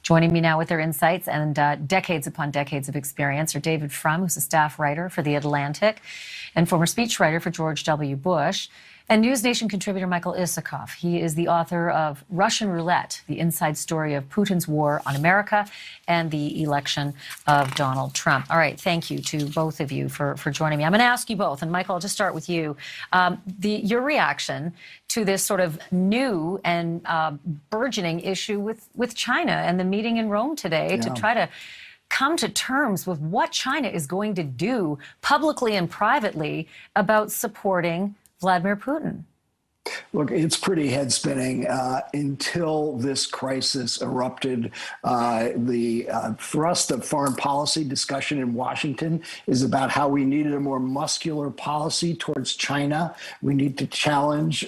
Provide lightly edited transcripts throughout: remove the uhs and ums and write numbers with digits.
Joining me now with their insights and decades upon decades of experience are David Frum, who's a staff writer for The Atlantic and former speechwriter for George W. Bush, and NewsNation contributor Michael Isikoff. He is the author of Russian Roulette, the inside story of Putin's war on America and the election of Donald Trump. All right, thank you to both of you for joining me. I'm going to ask you both, and Michael, I'll just start with you. Your reaction to this sort of new and burgeoning issue with China and the meeting in Rome today to try to come to terms with what China is going to do publicly and privately about supporting Vladimir Putin. Look, it's pretty head-spinning. Until this crisis erupted, the thrust of foreign policy discussion in Washington is about how we needed a more muscular policy towards China. We need to challenge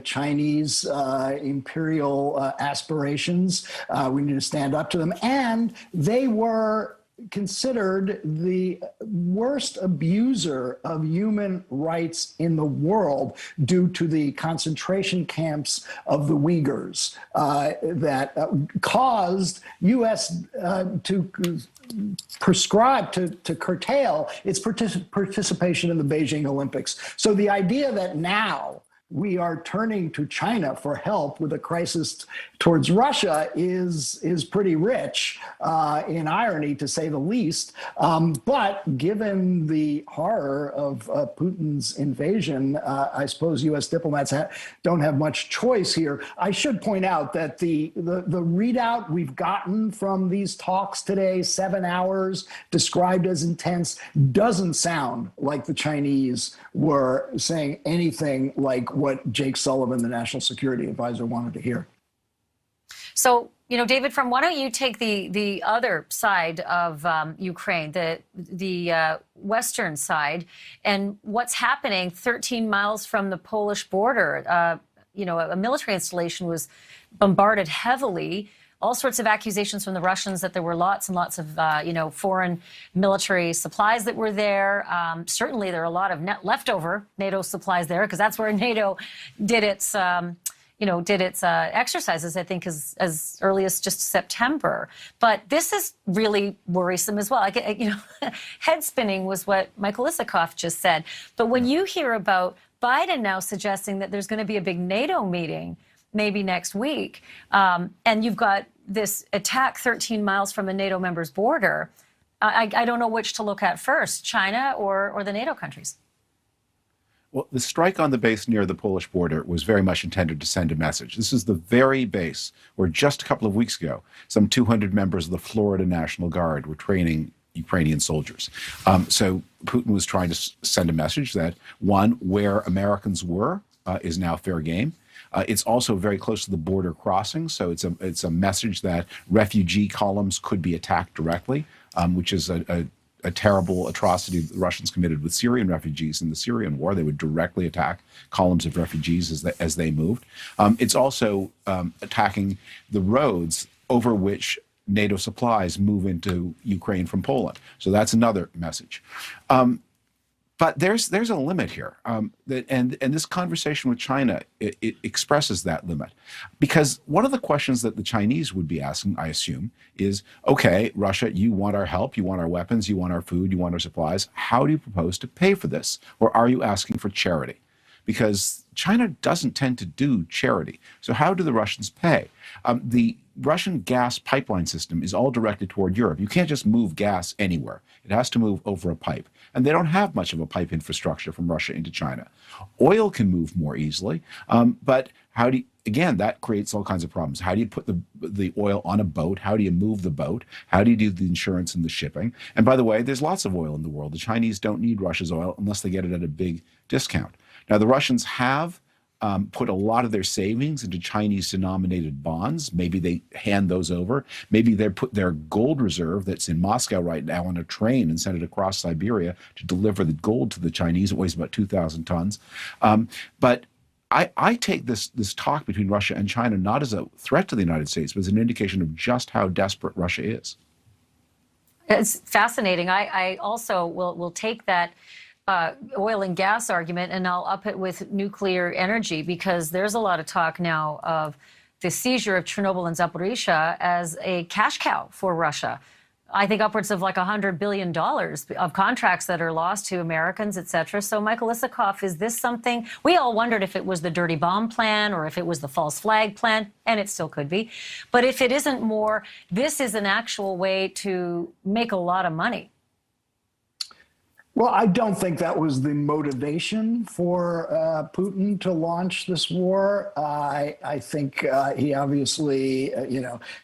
Chinese imperial aspirations. We need to stand up to them. And they were considered the worst abuser of human rights in the world due to the concentration camps of the Uyghurs that caused U.S. to prescribe, to curtail its participation in the Beijing Olympics. So the idea that now we are turning to China for help with a crisis towards Russia is pretty rich in irony, to say the least. But given the horror of Putin's invasion, I suppose U.S. diplomats don't have much choice here. I should point out that the readout we've gotten from these talks today, 7 hours, described as intense, doesn't sound like the Chinese were saying anything like what Jake Sullivan, the National Security Advisor, wanted to hear. So, David, why don't you take the other side of Ukraine, the western side, and what's happening 13 miles from the Polish border? A military installation was bombarded heavily. All sorts of accusations from the Russians that there were lots and lots of, foreign military supplies that were there. Certainly, there are a lot of leftover NATO supplies there, because that's where NATO did its, exercises, I think, as early as just September. But this is really worrisome as well. Head spinning was what Michael Isikoff just said. But when you hear about Biden now suggesting that there's going to be a big NATO meeting maybe next week, and you've got this attack 13 miles from a NATO member's border, I don't know which to look at first, China or the NATO countries. Well, the strike on the base near the Polish border was very much intended to send a message. This is the very base where just a couple of weeks ago, some 200 members of the Florida National Guard were training Ukrainian soldiers. So Putin was trying to send a message that, one, where Americans were is now fair game. It's also very close to the border crossing, so it's a message that refugee columns could be attacked directly, which is a terrible atrocity that the Russians committed with Syrian refugees in the Syrian war. They would directly attack columns of refugees as they moved. It's also attacking the roads over which NATO supplies move into Ukraine from Poland. So that's another message. But there's a limit here, and this conversation with China, it expresses that limit. Because one of the questions that the Chinese would be asking, I assume, is, okay, Russia, you want our help, you want our weapons, you want our food, you want our supplies. How do you propose to pay for this? Or are you asking for charity? Because China doesn't tend to do charity. So how do the Russians pay? The Russian gas pipeline system is all directed toward Europe. You can't just move gas anywhere. It has to move over a pipe. And they don't have much of a pipe infrastructure from Russia into China. Oil can move more easily, but how do you, again, that creates all kinds of problems. How do you put the oil on a boat? How do you move the boat? How do you do the insurance and the shipping? And by the way, there's lots of oil in the world. The Chinese don't need Russia's oil unless they get it at a big discount. Now, the Russians have put a lot of their savings into Chinese-denominated bonds. Maybe they hand those over. Maybe they put their gold reserve that's in Moscow right now on a train and send it across Siberia to deliver the gold to the Chinese. It weighs about 2,000 tons. But I take this talk between Russia and China not as a threat to the United States, but as an indication of just how desperate Russia is. It's fascinating. I also will take that oil and gas argument, and I'll up it with nuclear energy, because there's a lot of talk now of the seizure of Chernobyl and Zaporizhzhia as a cash cow for Russia. I think upwards of like $100 billion of contracts that are lost to Americans, et cetera. So, Michael Isikoff, is this something? We all wondered if it was the dirty bomb plan or if it was the false flag plan, and it still could be. But if it isn't more, this is an actual way to make a lot of money. Well, I don't think that was the motivation for Putin to launch this war. I think he obviously,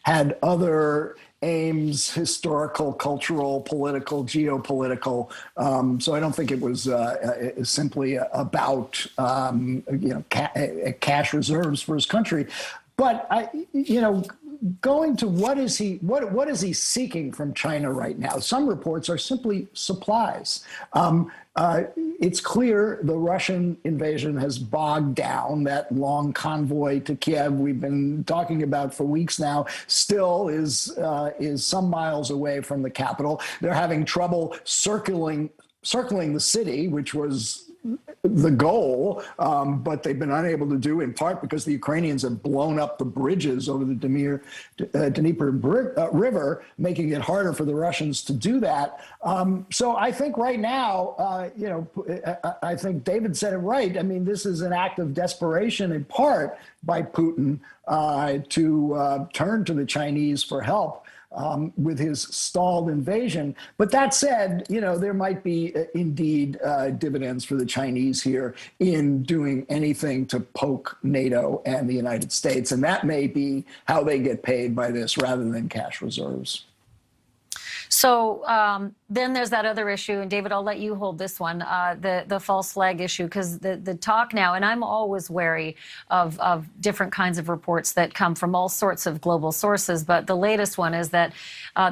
had other aims, historical, cultural, political, geopolitical. So I don't think it was simply about, cash reserves for his country. But going to what is he seeking from China right now? Some reports are simply supplies. It's clear the Russian invasion has bogged down. That long convoy to Kiev we've been talking about for weeks now still is some miles away from the capital. They're having trouble circling the city, which was the goal, but they've been unable to do, in part because the Ukrainians have blown up the bridges over the Dnieper River, making it harder for the Russians to do that. So I think right now, I think David said it right. I mean, this is an act of desperation, in part by Putin, to turn to the Chinese for help. With his stalled invasion. But that said, there might be indeed dividends for the Chinese here in doing anything to poke NATO and the United States. And that may be how they get paid by this rather than cash reserves. So then there's that other issue, and David, I'll let you hold this one, the false flag issue, because the talk now, and I'm always wary of different kinds of reports that come from all sorts of global sources, but the latest one is that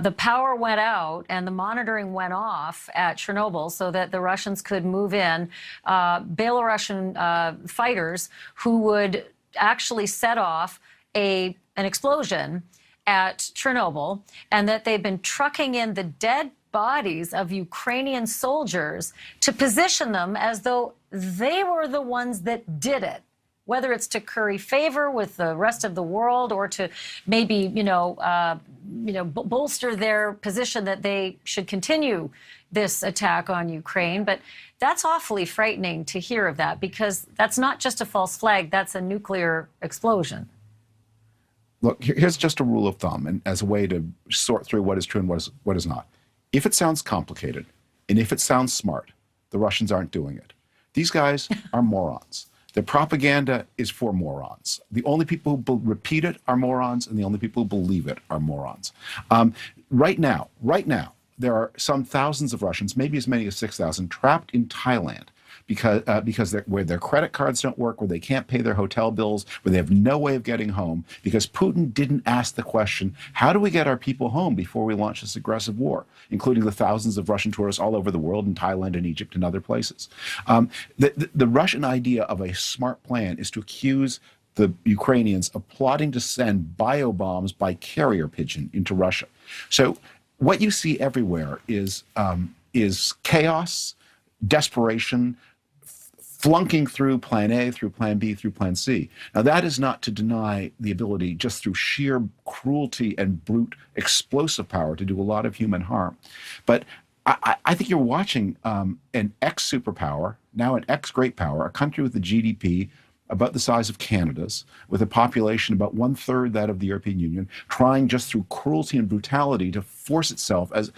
the power went out and the monitoring went off at Chernobyl so that the Russians could move in Belarusian fighters who would actually set off an explosion at Chernobyl, and that they've been trucking in the dead bodies of Ukrainian soldiers to position them as though they were the ones that did it, whether it's to curry favor with the rest of the world or to maybe, bolster their position that they should continue this attack on Ukraine. But that's awfully frightening to hear of that, because that's not just a false flag, that's a nuclear explosion. Look, here's just a rule of thumb, and as a way to sort through what is true and what is not. If it sounds complicated, and if it sounds smart, the Russians aren't doing it. These guys are morons. Their propaganda is for morons. The only people who repeat it are morons, and the only people who believe it are morons. Right now, there are some thousands of Russians, maybe as many as 6,000, trapped in Thailand because where their credit cards don't work, where they can't pay their hotel bills, where they have no way of getting home, because Putin didn't ask the question, how do we get our people home before we launch this aggressive war, including the thousands of Russian tourists all over the world, in Thailand and Egypt and other places. The Russian idea of a smart plan is to accuse the Ukrainians of plotting to send biobombs by carrier pigeon into Russia. So what you see everywhere is chaos, desperation, flunking through plan A, through plan B, through plan C. Now, that is not to deny the ability, just through sheer cruelty and brute explosive power, to do a lot of human harm. But I think you're watching an ex-superpower, now an ex-great power, a country with a GDP about the size of Canada's, with a population about 1/3 that of the European Union, trying just through cruelty and brutality to force itself as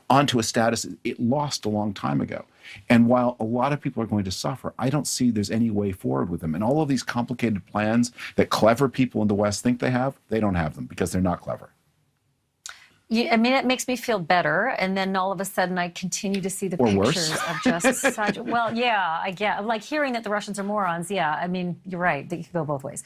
onto a status it lost a long time ago. And while a lot of people are going to suffer, I don't see there's any way forward with them. And all of these complicated plans that clever people in the West think they don't have them, because they're not clever. Yeah, I mean, it makes me feel better, and then all of a sudden I continue to see the pictures of just such, well, yeah, I get, like hearing that the Russians are morons, yeah, I mean, you're right, they could go both ways.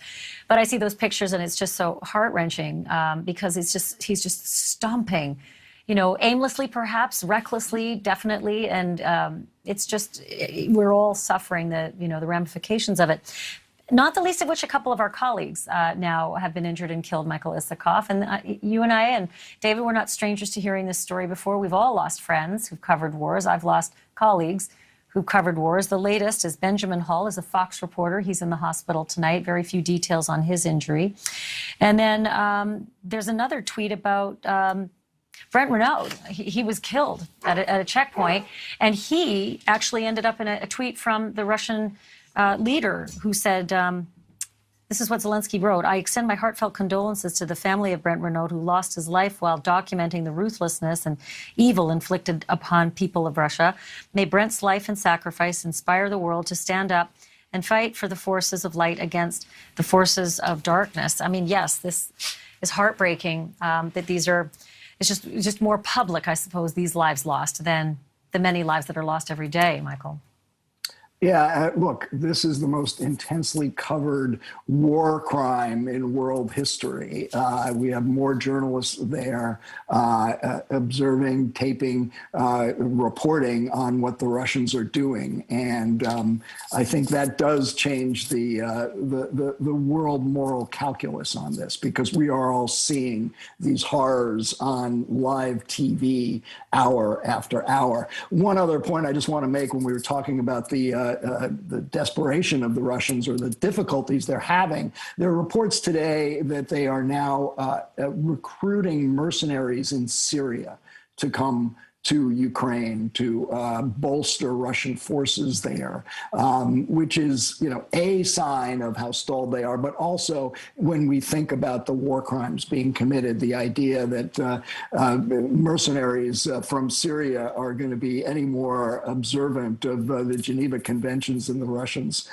But I see those pictures and it's just so heart-wrenching, because he's just stomping, aimlessly perhaps, recklessly, definitely, and it's just, we're all suffering the ramifications of it. Not the least of which a couple of our colleagues now have been injured and killed, Michael Isikoff. And you and I and David, we're not strangers to hearing this story before. We've all lost friends who've covered wars. I've lost colleagues who covered wars. The latest is Benjamin Hull is a Fox reporter. He's in the hospital tonight. Very few details on his injury. And then there's another tweet about Brent Renaud. He was killed at a checkpoint, and he actually ended up in a tweet from the Russian leader who said, this is what Zelensky wrote: "I extend my heartfelt condolences to the family of Brent Renaud, who lost his life while documenting the ruthlessness and evil inflicted upon people of Russia. May Brent's life and sacrifice inspire the world to stand up and fight for the forces of light against the forces of darkness." I mean, yes, this is heartbreaking that these are, it's just more public, I suppose, these lives lost than the many lives that are lost every day, Michael. Yeah, look, this is the most intensely covered war crime in world history. We have more journalists there observing, taping, reporting on what the Russians are doing, and I think that does change the world moral calculus on this, because we are all seeing these horrors on live TV hour after hour. One other point I just want to make, when we were talking about the desperation of the Russians or the difficulties they're having. There are reports today that they are now recruiting mercenaries in Syria to come to Ukraine to bolster Russian forces there, which is, a sign of how stalled they are. But also, when we think about the war crimes being committed, the idea that mercenaries from Syria are going to be any more observant of the Geneva Conventions than the Russians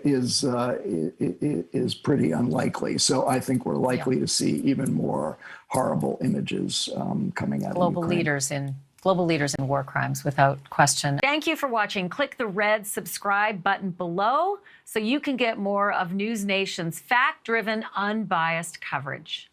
is pretty unlikely. So I think we're likely to see even more horrible images coming out of Ukraine. Global leaders in war crimes, without question. Thank you for watching. Click the red subscribe button below so you can get more of News Nation's fact-driven, unbiased coverage.